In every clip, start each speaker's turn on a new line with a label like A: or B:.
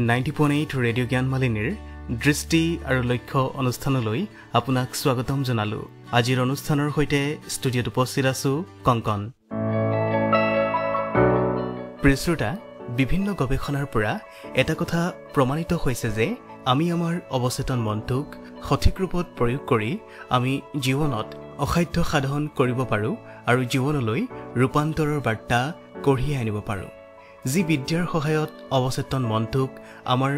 A: 90.8 radio' জ্ঞানমালিনীৰ দৃষ্টি আৰু লক্ষ্য অনুষ্ঠানলৈ আপোনাক স্বাগতম জনালো। আজিৰ অনুষ্ঠানৰ সৈতে ষ্টুডিঅ'ত উপস্থিত আছো কংকন। প্ৰিয় শ্ৰোতা, বিভিন্ন গৱেষণাৰ পৰা এটা কথা প্ৰমাণিত হৈছে যে আমি আমাৰ অৱচেতন মনটোক সঠিক ৰূপত প্ৰয়োগ কৰি আমি জীৱনত অসাধ্য সাধন কৰিব পাৰোঁ আৰু জীৱনলৈ ৰূপান্তৰৰ বাৰ্তা কঢ়িয়াই আনিব পাৰোঁ। যি বিদ্যাৰ সহায়ত অৱচেতন মনটোক আমাৰ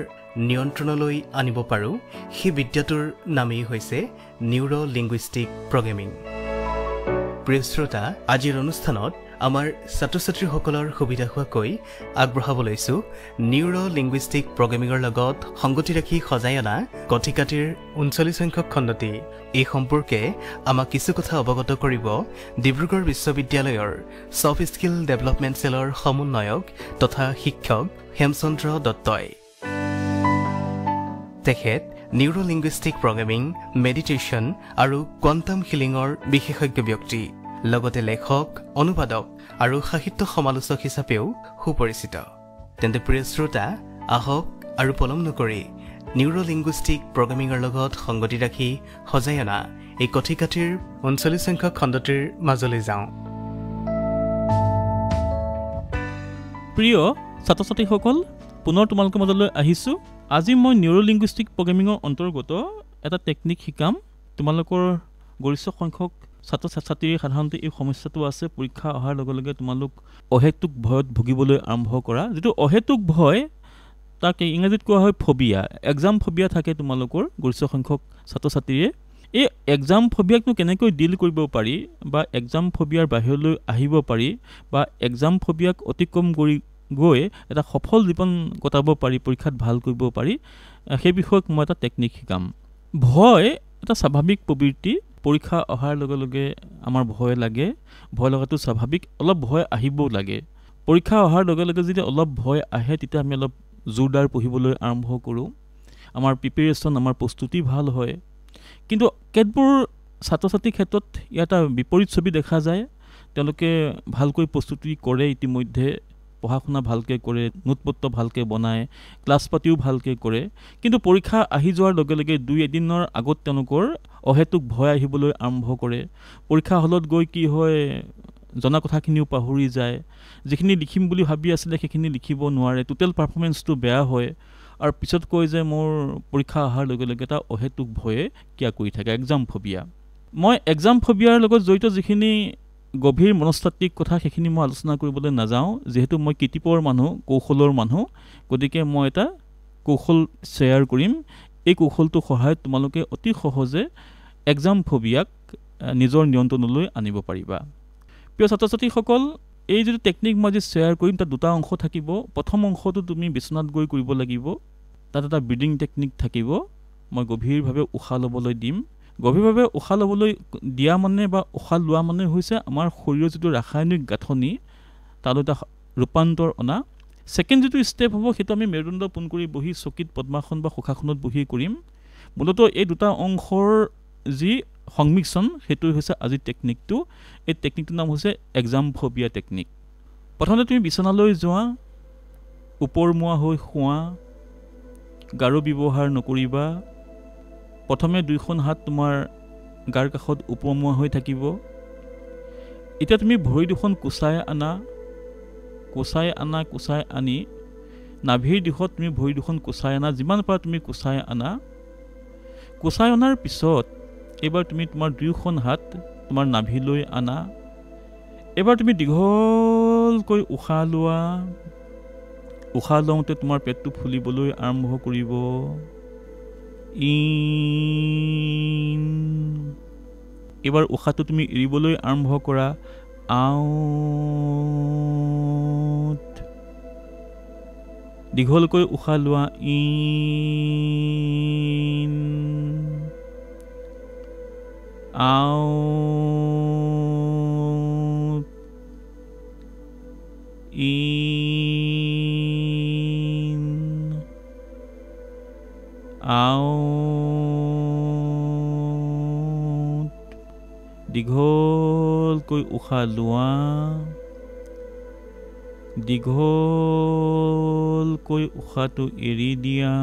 A: নিয়ন্ত্ৰণলৈ আনিব পাৰোঁ, সেই বিদ্যাটোৰ নামেই হৈছে নিউৰো লিংগুইষ্টিক প্ৰগ্ৰেমিং। প্ৰিয় শ্ৰোতা, আজিৰ অনুষ্ঠানত আমাৰ ছাত্ৰ ছাত্ৰীসকলৰ সুবিধা হোৱাকৈ আগবঢ়াব লৈছোঁ নিউৰো লিংগুইষ্টিক প্ৰগ্ৰেমিঙৰ লগত সংগতি ৰাখি সজাই অনা কথিকাটিৰ 39 সংখ্যক খণ্ডটি। এই সম্পৰ্কে আমাক কিছু কথা অৱগত কৰিব ডিব্ৰুগড় বিশ্ববিদ্যালয়ৰ ছফ্ট স্কিল ডেভেলপমেণ্ট চেলৰ সমন্বয়ক তথা শিক্ষক হেমচন্দ্ৰ দত্তই। তেখেত নিউৰো লিংগুইষ্টিক প্ৰগ্ৰেমিং, মেডিটেশ্যন আৰু কোৱাণ্টাম হিলিঙৰ বিশেষজ্ঞ ব্যক্তি, লগতে লেখক, অনুবাদক আৰু সাহিত্য সমালোচক হিচাপেও সুপৰিচিত। তেন্তে প্ৰিয় শ্ৰোতা, আহক আৰু পলম নকৰি নিউৰো লিংগুইষ্টিক প্ৰগ্ৰেমিঙৰ লগত সংগতি ৰাখি সজাই অনা এই কথিকাটিৰ 39 সংখ্যক খণ্ডটিৰ মাজলৈ যাওঁ।
B: প্ৰিয় ছাত্ৰ ছাত্ৰীসকল, পুনৰ তোমালোকৰ মাজলৈ আহিছোঁ। আজি মই নিউৰো লিংগুইষ্টিক প্ৰগ্ৰেমিঙৰ অন্তৰ্গত এটা টেকনিক শিকাম। তোমালোকৰ গৰিষ্ঠ সংখ্যক ছাত্ৰ ছাত্ৰীৰ সাধাৰণতে এই সমস্যাটো আছে, পৰীক্ষা অহাৰ লগে লগে তোমালোক অহেতুক ভয়ত ভুগিবলৈ আৰম্ভ কৰা। যিটো অহেতুক ভয় তাক ইংৰাজীত কোৱা হয় ফবিয়া, এক্সাম ফবিয়া থাকে তোমালোকৰ গৰিষ্ঠ সংখ্যক ছাত্ৰ ছাত্ৰীয়ে। এই এক্সাম ফবিয়াকনো কেনেকৈ ডিল কৰিব পাৰি বা এক্সাম ফবিয়াৰ বাহিৰলৈ আহিব পাৰি বা এক্সাম ফবিয়াক অতিক্ৰম কৰি গৈ এটা সফল জীৱন কটাব পাৰি, পৰীক্ষাত ভাল কৰিব পাৰি, সেই বিষয়ক মই এটা টেকনিক শিকাম। ভয় এটা স্বাভাৱিক প্ৰবৃত্তি। পৰীক্ষা অহাৰ লগে লগে আমাৰ ভয় লাগে, ভয় লগাটো স্বাভাৱিক, অলপ ভয় আহিবও লাগে। পৰীক্ষা অহাৰ লগে লগে যদি অলপ ভয় আহে তেতিয়া আমি অলপ জোৰদাৰ পঢ়িবলৈ আৰম্ভ কৰোঁ, আমাৰ প্ৰিপেৰেশ্যন, আমাৰ প্ৰস্তুতি ভাল হয়। কিন্তু কেতবোৰ ছাত্ৰ ছাত্ৰীৰ ক্ষেত্ৰত ইয়াত এটা বিপৰীত ছবি দেখা যায়। তেওঁলোকে ভালকৈ প্ৰস্তুতি কৰে, ইতিমধ্যে পঢ়া শুনা ভালকৈ কৰে, নোটপত্ৰ ভালকৈ বনায়, ক্লাছ পাতিও ভালকৈ কৰে, কিন্তু পৰীক্ষা আহি যোৱাৰ লগে লগে 2 এদিনৰ আগত তেওঁলোকৰ অহেতুক ভয় আহিবলৈ আৰম্ভ কৰে। পৰীক্ষা হলত গৈ কি হয়, জনা কথাখিনিও পাহৰি যায়, যিখিনি লিখিম বুলি ভাবি আছিলে সেইখিনি লিখিব নোৱাৰে, টোটেল পাৰফৰ্মেঞ্চটো বেয়া হয়, আৰু পিছত কয় যে মোৰ পৰীক্ষা অহাৰ লগে লগে এটা অহেতুক ভয়ে কিয়া কৰি থাকে, এক্সাম ফবিয়া। মই এক্সাম ফবিয়াৰ লগত জড়িত যিখিনি গভীৰ মনস্তাত্ত্বিক কথা সেইখিনি মই আলোচনা কৰিবলৈ নাযাওঁ, যিহেতু মই কৃতিপৰ মানুহ, কৌশলৰ মানুহ, গতিকে মই এটা কৌশল শ্বেয়াৰ কৰিম। এই কৌশলটোৰ সহায়ত তোমালোকে অতি সহজে এক্সাম ফবিয়াক নিজৰ নিয়ন্ত্ৰণলৈ আনিব পাৰিবা। প্ৰিয় ছাত্ৰ ছাত্ৰীসকল, এই যিটো টেকনিক মই আজি শ্বেয়াৰ কৰিম তাত 2টা অংশ থাকিব। প্ৰথম অংশটো তুমি বিচনাত গৈ কৰিব লাগিব। তাত এটা ব্ৰিডিং টেকনিক থাকিব। মই গভীৰভাৱে উশাহ ল'বলৈ দিম। গভীৰভাৱে উশাহ ল'বলৈ দিয়া মানে বা উশাহ লোৱা মানে হৈছে আমাৰ শৰীৰৰ যিটো ৰাসায়নিক গাঁথনি তালৈ এটা ৰূপান্তৰ অনা। ছেকেণ্ড যিটো ষ্টেপ হ'ব সেইটো আমি মেৰুদণ্ড পোন কৰি বহি চকীত পদ্মাসন বা সুখাসনত বহি কৰিম। মূলতঃ এই 2টা অংশৰ যি সংমিশ্ৰণ সেইটো হৈছে আজিৰ টেকনিকটো। এই টেকনিকটোৰ নাম হৈছে এক্সাম ফবিয়া টেকনিক। প্ৰথমতে তুমি বিচনালৈ যোৱা, ওপৰমুৱা হৈ শোৱা, গাৰু ব্যৱহাৰ নকৰিবা। প্ৰথমে 2খন হাত তোমাৰ গাৰ কাষত ওপৰমুৱা হৈ থাকিব। এতিয়া তুমি ভৰি 2খন কোচাই আনা, কোচাই আনি নাভিৰ দিশত তুমি ভৰি 2খন কোচাই আনা, যিমান পাৰা তুমি কোচাই আনা। কোচাই অনাৰ পিছত এইবাৰ তুমি তোমাৰ 2খন হাত তোমাৰ নাভিলৈ আনা। এইবাৰ তুমি দীঘলকৈ উশাহ লোৱা। উশাহ লওঁতে তোমাৰ পেটটো ফুলিবলৈ আৰম্ভ কৰিব। এইবাৰ উশাহটো তুমি এৰিবলৈ আৰম্ভ কৰা। আউট। দীঘলকৈ উশাহ লোৱা। ইন। আউট। ইন। আউট। দীঘলকৈ উশাহ লোৱা। দীঘলকৈ উশাহটো এৰি দিয়া।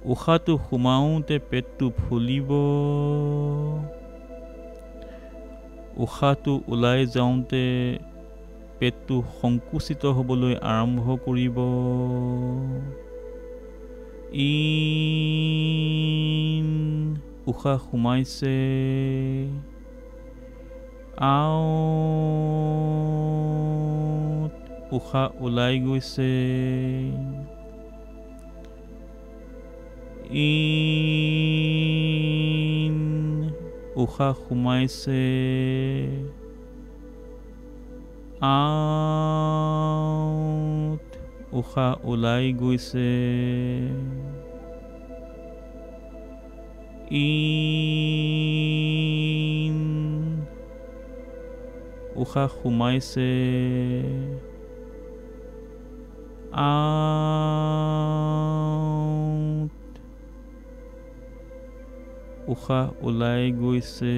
B: উশাহটো সোমাওঁতে পেটটো ফুলিব, উশাহটো ওলাই যাওঁতে পেটটো সংকুচিত হ'বলৈ আৰম্ভ কৰিব। ইন উশাহ সোমাইছে, আউট উশাহ ওলাই গৈছে। ইন উশাহ সোমাইছে, আউট উশাহ ওলাই গৈছে। ইন উশাহ সোমাইছে, আউট উশাহ ওলাই গৈছে।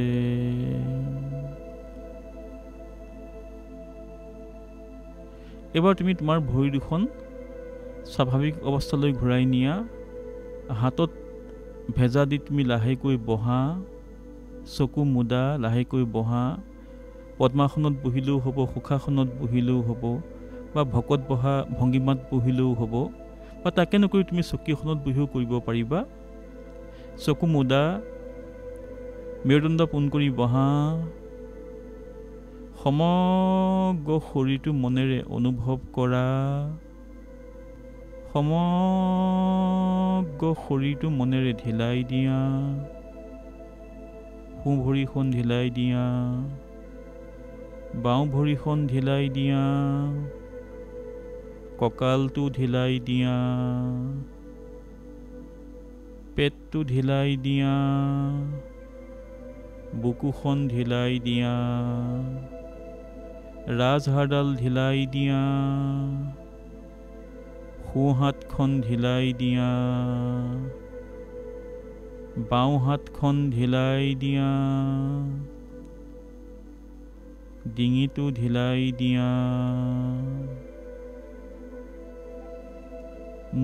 B: এবাৰ তুমি তোমাৰ ভৰি দুখন স্বাভাৱিক অৱস্থালৈ ঘূৰাই নিয়া। হাতত ভেজা দি তুমি লাহেকৈ বহা, চকু মুদা লাহেকৈ বহা। পদ্মাসনত বহিলেও হ'ব, সুখাসনত বহিলেও হ'ব, বা ভকত বহা ভংগীমাত বহিলেও হ'ব, বা তাকে নকৰি তুমি চকী এখনত বহিও কৰিব পাৰিবা। চকু মুদা, মেৰুদণ্ড পোন কৰি বহা। সমগ্ৰ শৰীৰটো মনেৰে অনুভৱ কৰা। সমগ্ৰ শৰীৰটো মনেৰে ঢিলাই দিয়া। সোঁ ভৰিখন ঢিলাই দিয়া, বাওঁ ভৰিখন ঢিলাই দিয়া, কঁকালটো ঢিলাই দিয়া, পেটটো ঢিলাই দিয়া, বুকুখন ঢিলাই দিয়া, ৰাজহাড়ডাল ঢিলাই দিয়া, সোঁ হাতখন ঢিলাই দিয়া, বাওঁ হাতখন ঢিলাই দিয়া, ডিঙিটো ঢিলাই দিয়া,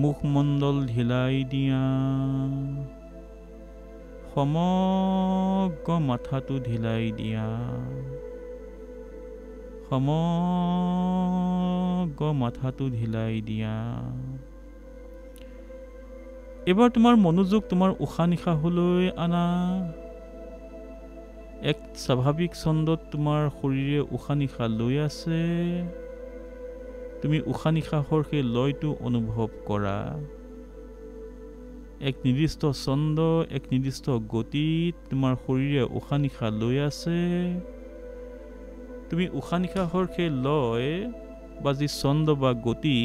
B: মুখমণ্ডল ঢিলাই দিয়া, সমগ্ৰ মাথাটো ঢিলাই দিয়া, সমগ্ৰ মাথাটো ঢিলাই দিয়া। এবাৰ তোমাৰ মনোযোগ তোমাৰ উশাহ নিশাহলৈ আনা। এক স্বাভাৱিক ছন্দত তোমাৰ শৰীৰে উশাহ নিশাহ লৈ আছে। তুমি উশাহ নিশাহৰ সেই লয়টো অনুভৱ কৰা। এক নিৰ্দিষ্ট ছন্দ, এক নিৰ্দিষ্ট গতিত তোমাৰ শৰীৰে উশাহ নিশাহ লৈ আছে। তুমি উশাহ নিশাহৰ সেই লয় বা যি ছন্দ বা গতি,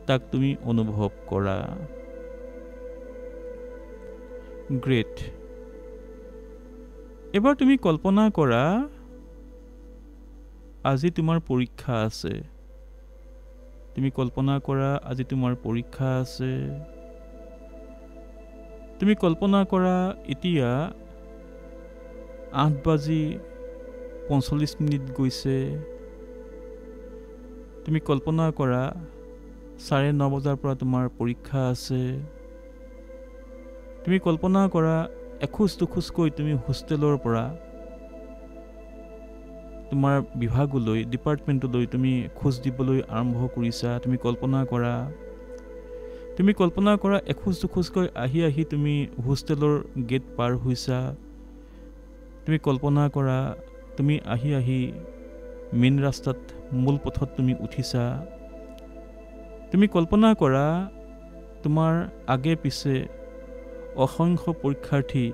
B: তাক তুমি অনুভৱ কৰা। গ্ৰেট। এবাৰ তুমি কল্পনা কৰা, আজি তোমাৰ পৰীক্ষা আছে। তুমি কল্পনা কৰা, আজি তোমাৰ পৰীক্ষা আছে। তুমি কল্পনা কৰা, এতিয়া 8:45 গৈছে। তুমি কল্পনা কৰা 9:30 বজাৰ পৰা তোমাৰ পৰীক্ষা আছে। তুমি কল্পনা কৰা এখোজ দুখোজকৈ তুমি হোষ্টেলৰ পৰা তোমাৰ বিভাগলৈ, ডিপাৰ্টমেণ্টলৈ তুমি খোজ দিবলৈ আৰম্ভ কৰিছা। তুমি কল্পনা কৰা, তুমি কল্পনা কৰা এখোজ দুখোজকৈ আহি আহি তুমি হোষ্টেলৰ গেট পাৰ হৈছা। তুমি কল্পনা কৰা তুমি আহি আহি মেইন ৰাস্তাত, মূল পথত তুমি উঠিছা। তুমি কল্পনা কৰা তোমাৰ আগে পিছে অসংখ্য পৰীক্ষাৰ্থী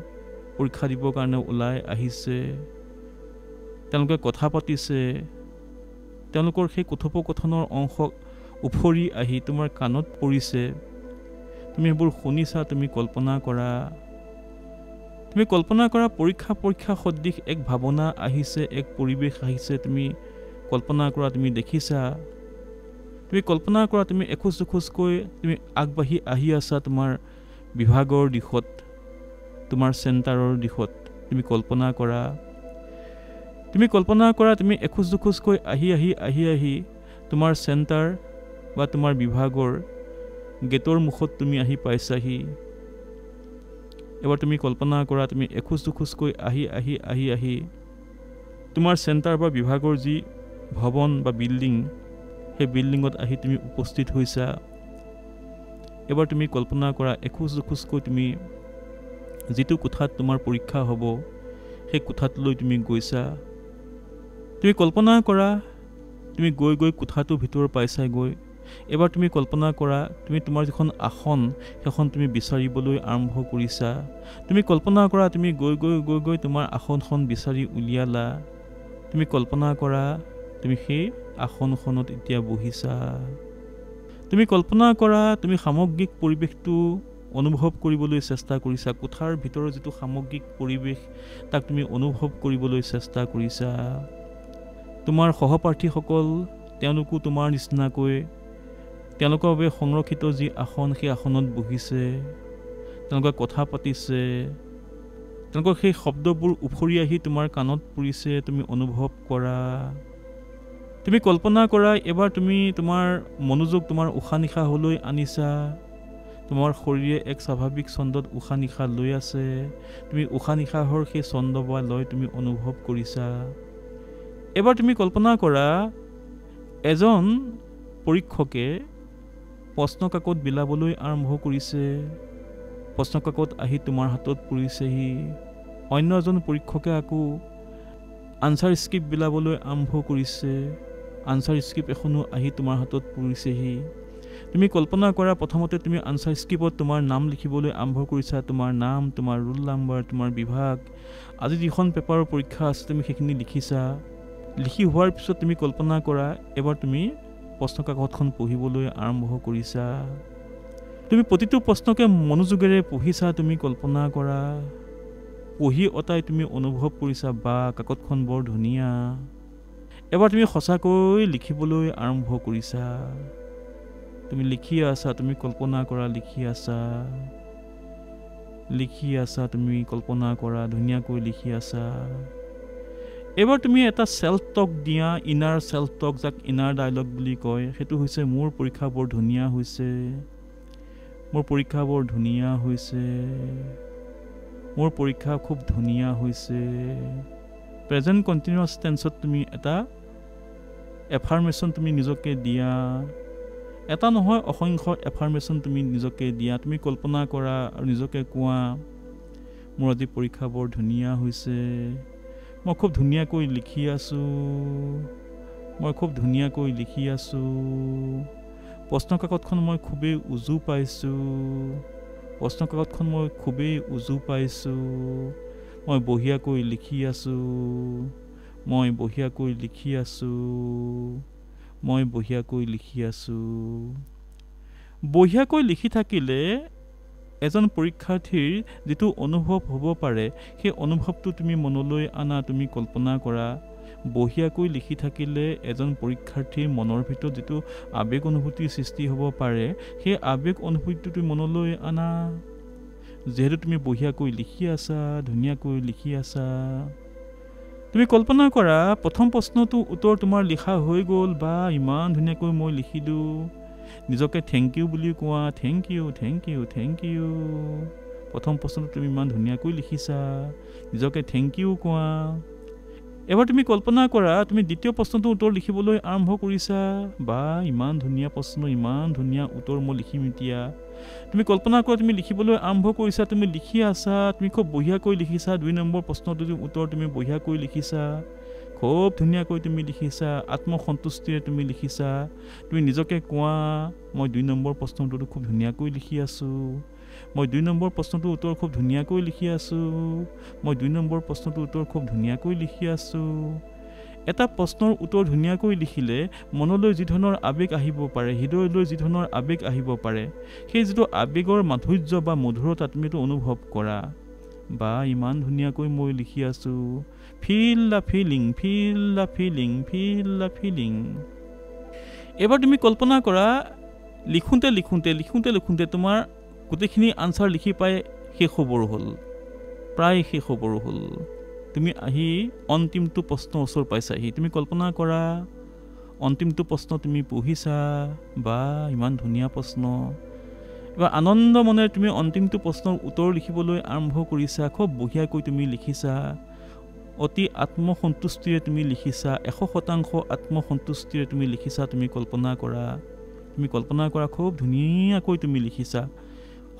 B: পৰীক্ষা দিবৰ কাৰণে ওলাই আহিছে। তেওঁলোকে কথা পাতিছে। তেওঁলোকৰ সেই কথোপকথনৰ অংশ উফৰি আহি তোমাৰ কাণত পৰিছে। তুমি সেইবোৰ শুনিছা। তুমি কল্পনা কৰা, তুমি কল্পনা কৰা পৰীক্ষা সদৃশ এক ভাৱনা আহিছে, এক পৰিৱেশ আহিছে। তুমি কল্পনা কৰা তুমি দেখিছা। তুমি কল্পনা কৰা তুমি এখোজ দুখোজকৈ তুমি আগবাঢ়ি আহি আছা তোমাৰ বিভাগৰ দিশত, তোমাৰ চেণ্টাৰৰ দিশত। তুমি কল্পনা কৰা তুমি কল্পনা কৰা তুমি এখোজ দুখোজকৈ আহি তোমাৰ চেণ্টাৰ বা তোমাৰ বিভাগৰ গেটৰ মুখত তুমি আহি পাইছাহি। এবাৰ তুমি কল্পনা কৰা তুমি এখোজ দুখোজকৈ আহি তোমাৰ চেণ্টাৰ বা বিভাগৰ যি ভৱন বা বিল্ডিং, সেই বিল্ডিঙত আহি তুমি উপস্থিত হৈছা। এবাৰ তুমি কল্পনা কৰা এখোজ দুখোজকৈ তুমি যিটো কোঠাত তোমাৰ পৰীক্ষা হ'ব সেই কোঠাটোলৈ তুমি গৈছা। তুমি কল্পনা কৰা তুমি গৈ কোঠাটোৰ ভিতৰ পাইছাগৈ। এবাৰ তুমি কল্পনা কৰা তুমি তোমাৰ যিখন আসন সেইখন তুমি বিচাৰিবলৈ আৰম্ভ কৰিছা। তুমি কল্পনা কৰা তুমি গৈ তোমাৰ আসনখন বিচাৰি উলিয়ালা। তুমি কল্পনা কৰা তুমি সেই আসনখনত এতিয়া বহিছা। তুমি কল্পনা কৰা তুমি সামগ্ৰিক পৰিৱেশটো অনুভৱ কৰিবলৈ চেষ্টা কৰিছা। কোঠাৰ ভিতৰৰ যিটো সামগ্ৰিক পৰিৱেশ তাক তুমি অনুভৱ কৰিবলৈ চেষ্টা কৰিছা। তোমাৰ সহপাঠীসকল তেওঁলোকো তোমাৰ নিচিনাকৈ তেওঁলোকৰ বাবে সংৰক্ষিত যি আসন সেই আসনত বহিছে, তেওঁলোকে কথা পাতিছে, তেওঁলোকৰ সেই শব্দবোৰ উফৰি আহি তোমাৰ কাণত পৰিছে, তুমি অনুভৱ কৰা। তুমি কল্পনা কৰা এবাৰ তুমি তোমাৰ মনোযোগ তোমাৰ উশাহ নিশাহলৈ আনিছা। তোমাৰ শৰীৰে এক স্বাভাৱিক ছন্দত উশাহ নিশাহ লৈ আছে। তুমি উশাহ নিশাহৰ সেই ছন্দ বা লয় তুমি অনুভৱ কৰিছা। এবাৰ তুমি কল্পনা কৰা এজন পৰীক্ষকে প্ৰশ্ন কাকত বিলাবলৈ আৰম্ভ কৰিছে। প্ৰশ্ন কাকত আহি তোমাৰ হাতত পৰিছেহি। অন্য এজন পৰীক্ষকে আকৌ আনচাৰ স্ক্ৰিপ্ট বিলাবলৈ আৰম্ভ কৰিছে। আনচাৰ স্ক্ৰিপ্ট এখনো আহি তোমাৰ হাতত পৰিছেহি। তুমি কল্পনা কৰা প্ৰথমতে তুমি আনচাৰ স্ক্ৰিপ্টত তোমাৰ নাম লিখিবলৈ আৰম্ভ কৰিছা। তোমাৰ নাম, তোমাৰ ৰোল নাম্বাৰ, তোমাৰ বিভাগ, আজি যিখন পেপাৰৰ পৰীক্ষা আছে তুমি সেইখিনি লিখিছা। লিখি হোৱাৰ পিছত তুমি কল্পনা কৰা এবাৰ তুমি প্ৰশ্ন কাকতখন পঢ়িবলৈ আৰম্ভ কৰিছা। তুমি প্ৰতিটো প্ৰশ্নকে মনোযোগেৰে পঢ়িছা। তুমি কল্পনা কৰা পঢ়ি অতাই তুমি অনুভৱ কৰিছা বা কাকতখন বৰ ধুনীয়া। এবাৰ তুমি সঁচাকৈ লিখিবলৈ আৰম্ভ কৰিছা। তুমি লিখি আছা। তুমি কল্পনা কৰা লিখি আছা। তুমি কল্পনা কৰা ধুনীয়াকৈ লিখি আছা। এবাৰ তুমি এটা চেল্ফ টক দিয়া, ইনাৰ চেল্ফ টক, যাক ইনাৰ ডায়লগ বুলি কয়। সেইটো হৈছে মোৰ পৰীক্ষা বৰ ধুনীয়া হৈছে, মোৰ পৰীক্ষা বৰ ধুনীয়া হৈছে, মোৰ পৰীক্ষা খুব ধুনীয়া হৈছে। প্ৰেজেণ্ট কণ্টিনিউৱাছ টেন্সত তুমি এটা এফাৰ্মেশ্যন তুমি নিজকে দিয়া। এটা নহয় অসংখ্য এফাৰ্মেশ্যন তুমি নিজকে দিয়া। তুমি কল্পনা কৰা আৰু নিজকে কোৱা মোৰ আজি পৰীক্ষা বৰ ধুনীয়া হৈছে, মই খুব ধুনীয়াকৈ লিখি আছোঁ, মই খুব ধুনীয়াকৈ লিখি আছোঁ। প্ৰশ্ন কাকতখন মই খুবেই উজু পাইছোঁ, প্ৰশ্ন কাকতখন মই খুবেই উজু পাইছোঁ। মই বঢ়িয়াকৈ লিখি আছোঁ, মই বঢ়িয়াকৈ লিখি আছোঁ, মই বঢ়িয়াকৈ লিখি আছোঁ। বঢ়িয়াকৈ লিখি থাকিলে এজন পৰীক্ষাৰ্থীৰ যিটো অনুভৱ হ'ব পাৰে সেই অনুভৱটো তুমি মনলৈ আনা। তুমি কল্পনা কৰা বঢ়িয়াকৈ লিখি থাকিলে এজন পৰীক্ষাৰ্থীৰ মনৰ ভিতৰত যিটো আৱেগ অনুভূতিৰ সৃষ্টি হ'ব পাৰে সেই আৱেগ অনুভূতিটো তুমি মনলৈ আনা। যিহেতু তুমি বঢ়িয়াকৈ লিখি আছা, ধুনীয়াকৈ লিখি আছা। তুমি কল্পনা কৰা প্ৰথম প্ৰশ্নটো উত্তৰ তোমাৰ লিখা হৈ গ'ল। বা ইমান ধুনীয়াকৈ মই লিখিলোঁ। নিজকে থেংক ইউ বুলি কোৱা। Thank you, thank you, thank you. প্ৰথম প্ৰশ্নটো তুমি ইমান ধুনীয়াকৈ লিখিছা, নিজকে থেংক ইউ কোৱা। এবাৰ তুমি কল্পনা কৰা তুমি দ্বিতীয় প্ৰশ্নটো উত্তৰ লিখিবলৈ আৰম্ভ কৰিছা। বা ইমান ধুনীয়া প্ৰশ্ন, ইমান ধুনীয়া উত্তৰ মই লিখিম এতিয়া। তুমি কল্পনা কৰা তুমি লিখিবলৈ আৰম্ভ কৰিছা। তুমি লিখি আছা, তুমি খুব বঢ়িয়াকৈ লিখিছা। 2 নম্বৰ প্ৰশ্নটোৰ উত্তৰ তুমি বঢ়িয়াকৈ লিখিছা, খুব ধুনীয়াকৈ তুমি লিখিছা, আত্মসন্তুষ্টিৰে তুমি লিখিছা। তুমি নিজকে কোৱা মই 2 নম্বৰ প্ৰশ্নটো খুব ধুনীয়াকৈ লিখি আছোঁ, মই 2 নম্বৰ প্ৰশ্নটোৰ উত্তৰ খুব ধুনীয়াকৈ লিখি আছোঁ, মই 2 নম্বৰ প্ৰশ্নটোৰ উত্তৰ খুব ধুনীয়াকৈ লিখি আছোঁ। এটা প্ৰশ্নৰ উত্তৰ ধুনীয়াকৈ লিখিলে মনলৈ যি ধৰণৰ আৱেগ আহিব পাৰে, হৃদয়লৈ যি ধৰণৰ আৱেগ আহিব পাৰে, সেই যিটো আৱেগৰ মাধুৰ্য বা মধুৰতা তুমি এইটো অনুভৱ কৰা। বা ইমান ধুনীয়াকৈ মই লিখি আছোঁ। Feel the feeling, feel the feeling, feel the feeling. এবাৰ তুমি কল্পনা কৰা লিখোঁতে লিখোঁতে লিখোঁতে লিখোঁতে তোমাৰ গোটেইখিনি আনচাৰ লিখি পাই শেষ হ'বৰ হ'ল, প্ৰায় শেষ হ'বৰ হ'ল। তুমি আহি অন্তিমটো প্ৰশ্ন ওচৰ পাইছাহি তুমি কল্পনা কৰা অন্তিমটো প্ৰশ্ন তুমি পঢ়িছা বা ইমান ধুনীয়া প্ৰশ্ন এবাৰ আনন্দ মনেৰে তুমি অন্তিমটো প্ৰশ্নৰ উত্তৰ লিখিবলৈ আৰম্ভ কৰিছা খুব বঢ়িয়াকৈ তুমি লিখিছা অতি আত্মসন্তুষ্টিৰে তুমি লিখিছা 100% আত্মসন্তুষ্টিৰে তুমি লিখিছা তুমি কল্পনা কৰা খুব ধুনীয়াকৈ তুমি লিখিছা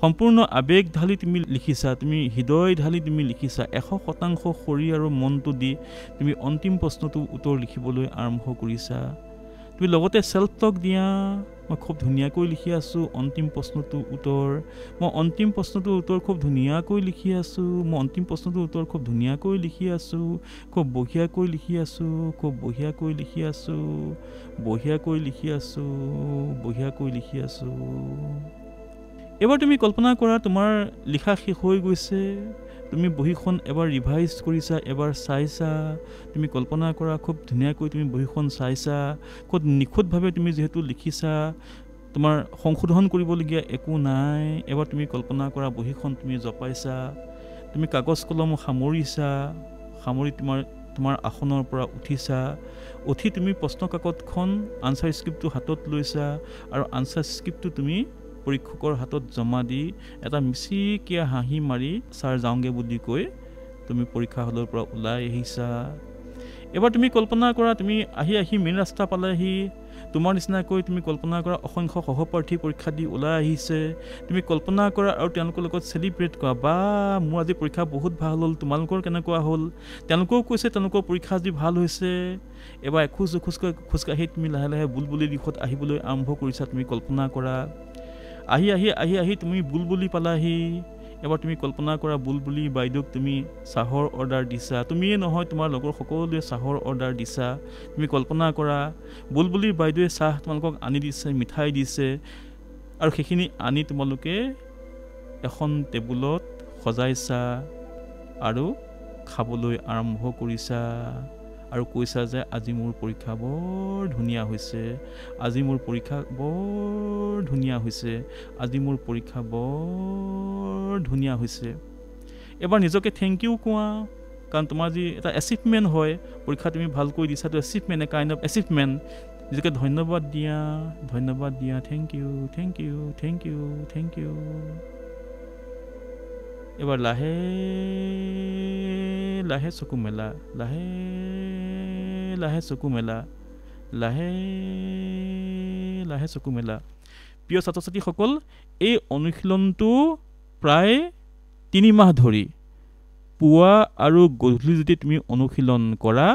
B: সম্পূৰ্ণ আবেগ ঢালি তুমি লিখিছা তুমি হৃদয় ঢালি তুমি লিখিছা 100% শৰীৰ আৰু মনটো দি তুমি অন্তিম প্ৰশ্নটো উত্তৰ লিখিবলৈ আৰম্ভ কৰিছা তুমি লগতে সেলফ টক দিয়া মই খুব ধুনীয়াকৈ লিখি আছো অন্তিম প্ৰশ্নটো উত্তৰ মই অন্তিম প্ৰশ্নটো উত্তৰ খুব ধুনীয়াকৈ লিখি আছো মই অন্তিম প্ৰশ্নটো উত্তৰ খুব ধুনীয়াকৈ লিখি আছো খুব বঢ়িয়াকৈ লিখি আছো খুব বঢ়িয়াকৈ লিখি আছো বঢ়িয়াকৈ লিখি আছো বঢ়িয়াকৈ লিখি আছো এবাৰ তুমি কল্পনা কৰা তোমাৰ লিখা শেষ হৈ গৈছে তুমি বহিখন এবাৰ ৰিভাইজ কৰিছা এবাৰ চাইছা তুমি কল্পনা কৰা খুব ধুনীয়াকৈ তুমি বহিখন চাইছা খুব নিখুঁতভাৱে তুমি যেহেতু লিখিছা তোমাৰ সংশোধন কৰিবলগীয়া একো নাই এবাৰ তুমি কল্পনা কৰা বহিখন তুমি জপাইছা তুমি কাগজ কলম সামৰিছা সামৰি তোমাৰ আসনৰ পৰা উঠিছা উঠি তুমি প্ৰশ্ন কাকতখন আনসাৰ স্ক্ৰিপ্টটো হাতত লৈছা আৰু আনসাৰ স্ক্ৰিপ্টটো তুমি পৰীক্ষকৰ হাতত জমা দি এটা মিচিকিয়া হাঁহি মাৰি ছাৰ যাওঁগে বুলি কৈ তুমি পৰীক্ষা হলৰ পৰা ওলাই আহিছা এবাৰ তুমি কল্পনা কৰা তুমি আহি মেইন ৰাস্তা পালেহি তোমাৰ নিচিনাকৈ তুমি কল্পনা কৰা অসংখ্য সহপাঠী পৰীক্ষা দি ওলাই আহিছে তুমি কল্পনা কৰা আৰু তেওঁলোকৰ লগত চেলিব্ৰেট কৰা বা মোৰ আজি পৰীক্ষা বহুত ভাল হ'ল তোমালোকৰ কেনেকুৱা হ'ল তেওঁলোকেও কৈছে তেওঁলোকৰ পৰীক্ষা আজি ভাল হৈছে এবাৰ খোজকাঢ়ি তুমি লাহে লাহে বুলবুলি দিশত আহিবলৈ আৰম্ভ কৰিছা তুমি কল্পনা কৰা আহি তুমি বুলবুলি পালাহি এবাৰ তুমি কল্পনা কৰা বুলবুলি বাইদেউক তুমি চাহৰ অৰ্ডাৰ দিছা তুমিয়ে নহয় তোমাৰ লগৰ সকলোৱে চাহৰ অৰ্ডাৰ দিছা তুমি কল্পনা কৰা বুলবুলি বাইদেউৱে চাহ তোমালোকক আনি দিছে মিঠাই দিছে আৰু সেইখিনি আনি তোমালোকে এখন টেবুলত সজাইছা আৰু খাবলৈ আৰম্ভ কৰিছা আৰু কৈছা যে আজি মোৰ পৰীক্ষা বৰ ধুনীয়া হৈছে আজি মোৰ পৰীক্ষা বৰ ধুনীয়া হৈছে আজি মোৰ পৰীক্ষা বৰ ধুনীয়া হৈছে এবাৰ নিজকে থেংক ইউ কোৱা কাৰণ তোমাৰ যি এটা এচিভমেণ্ট হয় পৰীক্ষা তুমি ভালকৈ দিছাটো achievement a kind of achievement নিজকে ধন্যবাদ দিয়া থেংক ইউ এবাৰ লাহে লাহে চকু মেলা লাহে চকু মেলা প্ৰিয় ছাত্ৰ ছাত্ৰীসকল এই অনুশীলনটো প্ৰায় 3 মাহ ধৰি পুৱা আৰু গধূলি যদি তুমি অনুশীলন কৰা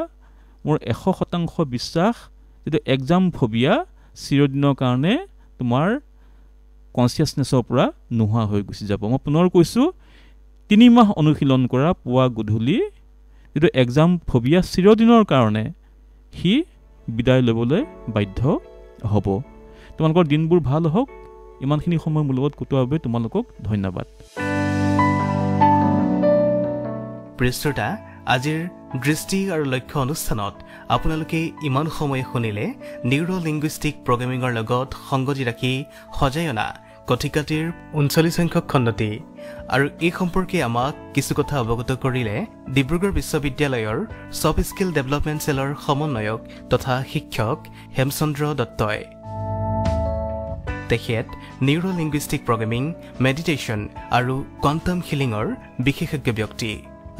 B: মোৰ 100% বিশ্বাস যে এক্সাম ফোবিয়া চিৰদিনৰ কাৰণে তোমাৰ কনচিয়াছনেছৰ পৰা নোহোৱা হৈ গুচি যাব মই পুনৰ কৈছোঁ 3 মাহ অনুশীলন কৰা পুৱা গধূলি যেটো এক্সাম ফোবিয়া চিৰদিনৰ কাৰণে হি বিদায় ল'বলৈ বাধ্য হ'ব তোমালোকৰ দিনবোৰ ভাল হওক ইমানখিনি সময় মোৰ লগত কটোৱাৰ বাবে তোমালোকক ধন্যবাদ
A: প্ৰিয় আজিৰ দৃষ্টি আৰু লক্ষ্য অনুষ্ঠানত আপোনালোকে ইমান সময় শুনিলে নিউৰো লিংগুইষ্টিক প্ৰগ্ৰেমিঙৰ লগত সংগতি ৰাখি সজাই অনা কথিকাটিৰ 39 সংখ্যক খণ্ডটি আৰু এই সম্পৰ্কে আমাক কিছু কথা অৱগত কৰিলে ডিব্ৰুগড় বিশ্ববিদ্যালয়ৰ সফট স্কিল ডেভেলপমেণ্ট সেলৰ সমন্বয়ক তথা শিক্ষক হেমচন্দ্ৰ দত্তই তেখেত নিউৰো লিংগুইষ্টিক প্ৰগ্ৰেমিং মেডিটেশ্যন আৰু কোৱান্টাম হিলিঙৰ বিশেষজ্ঞ ব্যক্তি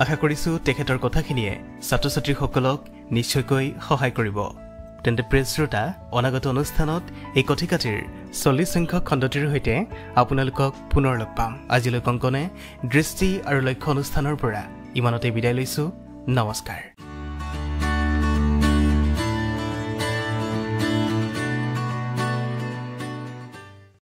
A: আশা কৰিছো তেখেতৰ কথাখিনিয়ে ছাত্ৰ ছাত্ৰীসকলক নিশ্চয়কৈ সহায় কৰিব তেন্তে প্ৰিয় শ্ৰোতা অনাগত অনুষ্ঠানত এই কথিকাটিৰ 40 সংখ্যক খণ্ডটিৰ সৈতে আপোনালোকক পুনৰ লগ পাম আজিলৈ কংকনে দৃষ্টি আৰু লক্ষ্য অনুষ্ঠানৰ পৰা ইমানতে বিদায় লৈছো নমস্কাৰ